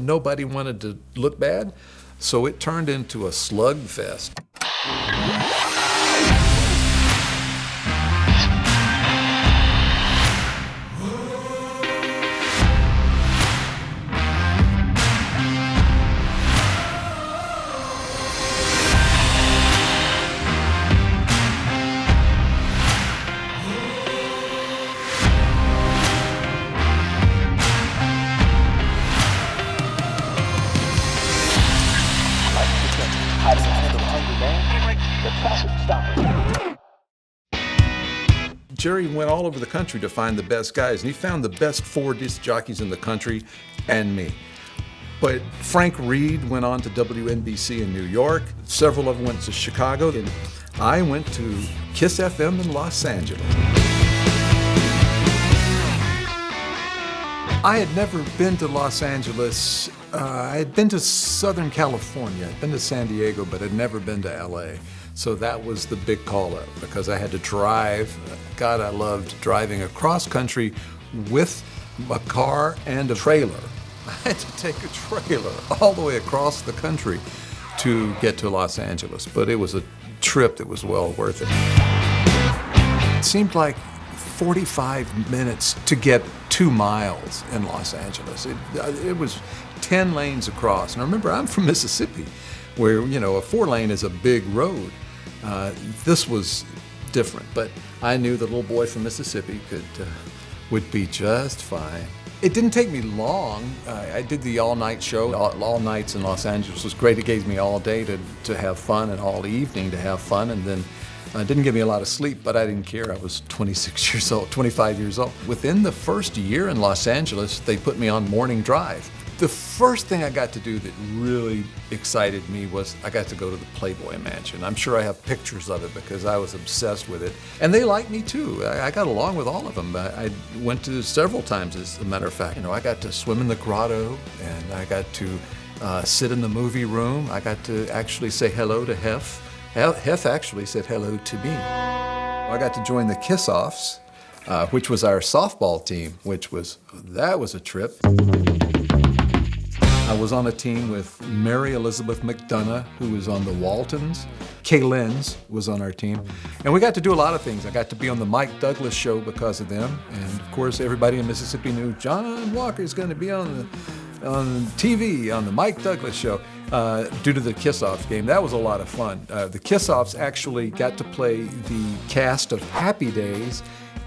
nobody wanted to look bad, so it turned into a slugfest. How do you handle a hungry man? The classic stopper. Jerry went all over the country to find the best guys, and he found the best 4 disc jockeys in the country and me. But Frank Reed went on to WNBC in New York. Several of them went to Chicago, and I went to Kiss FM in Los Angeles. I had never been to Los Angeles. I had been to Southern California. I'd been to San Diego, but had never been to LA. So that was the big call-up, because I had to drive. God, I loved driving across country with a car and a trailer. I had to take a trailer all the way across the country to get to Los Angeles, but it was a trip that was well worth it. It seemed like 45 minutes to get 2 miles in Los Angeles. It was 10 lanes across. And remember, I'm from Mississippi, where, you know, a 4-lane is a big road. This was different, but I knew the little boy from Mississippi would be just fine. It didn't take me long. I did the all-night show. All nights in Los Angeles was great. It gave me all day to have fun and all evening to have fun, and then didn't give me a lot of sleep, but I didn't care. I was 26 years old, 25 years old. Within the first year in Los Angeles, they put me on morning drive. The first thing I got to do that really excited me was I got to go to the Playboy Mansion. I'm sure I have pictures of it because I was obsessed with it. And they liked me too. I got along with all of them. I went to several times, as a matter of fact. You know, I got to swim in the grotto, and I got to sit in the movie room. I got to actually say hello to Hef. Hef actually said hello to me. I got to join the Kiss-Offs, which was our softball team, that was a trip. I was on a team with Mary Elizabeth McDonough, who was on the Waltons. Kay Lenz was on our team. And we got to do a lot of things. I got to be on the Mike Douglas show because of them. And of course, everybody in Mississippi knew John Walker's going to be on TV, on the Mike Douglas show, due to the Kiss-Offs game. That was a lot of fun. The Kiss-Offs actually got to play the cast of Happy Days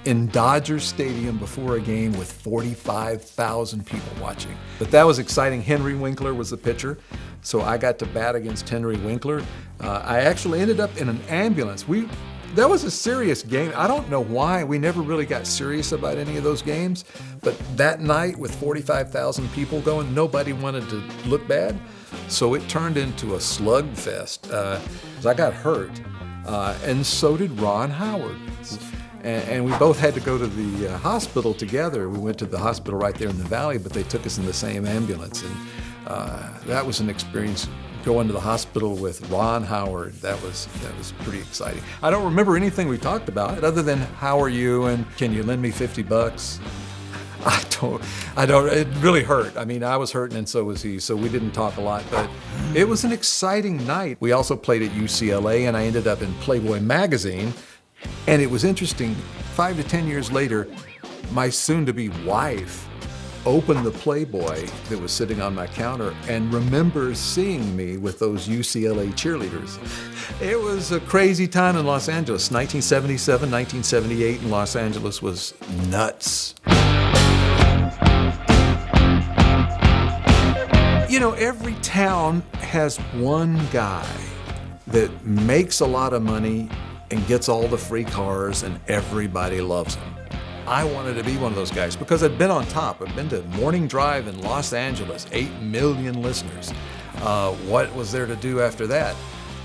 in Dodger Stadium before a game with 45,000 people watching. But that was exciting. Henry Winkler was the pitcher, so I got to bat against Henry Winkler. I actually ended up in an ambulance. That was a serious game. I don't know why. We never really got serious about any of those games, but that night with 45,000 people going, nobody wanted to look bad, so it turned into a slugfest. I got hurt, and so did Ron Howard. And we both had to go to the hospital together. We went to the hospital right there in the valley, but they took us in the same ambulance. And that was an experience, going to the hospital with Ron Howard. That was pretty exciting. I don't remember anything we talked about other than how are you and can you lend me $50? I don't, it really hurt. I mean, I was hurting and so was he, so we didn't talk a lot, but it was an exciting night. We also played at UCLA, and I ended up in Playboy magazine. And it was interesting, 5 to 10 years later, my soon-to-be wife opened the Playboy that was sitting on my counter and remembers seeing me with those UCLA cheerleaders. It was a crazy time in Los Angeles. 1977, 1978 in Los Angeles was nuts. You know, every town has one guy that makes a lot of money and gets all the free cars, and everybody loves him. I wanted to be one of those guys because I'd been on top. I'd been to Morning Drive in Los Angeles, 8 million listeners. What was there to do after that?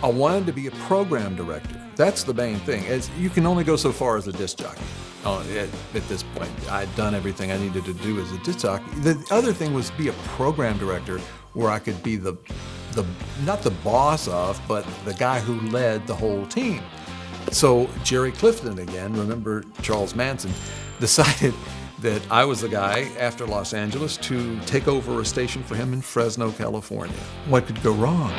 I wanted to be a program director. That's the main thing. You can only go so far as a disc jockey. At this point, I'd done everything I needed to do as a disc jockey. The other thing was be a program director where I could be not the boss of, but the guy who led the whole team. So Jerry Clifton again, remember Charles Manson, decided that I was the guy after Los Angeles to take over a station for him in Fresno, California. What could go wrong?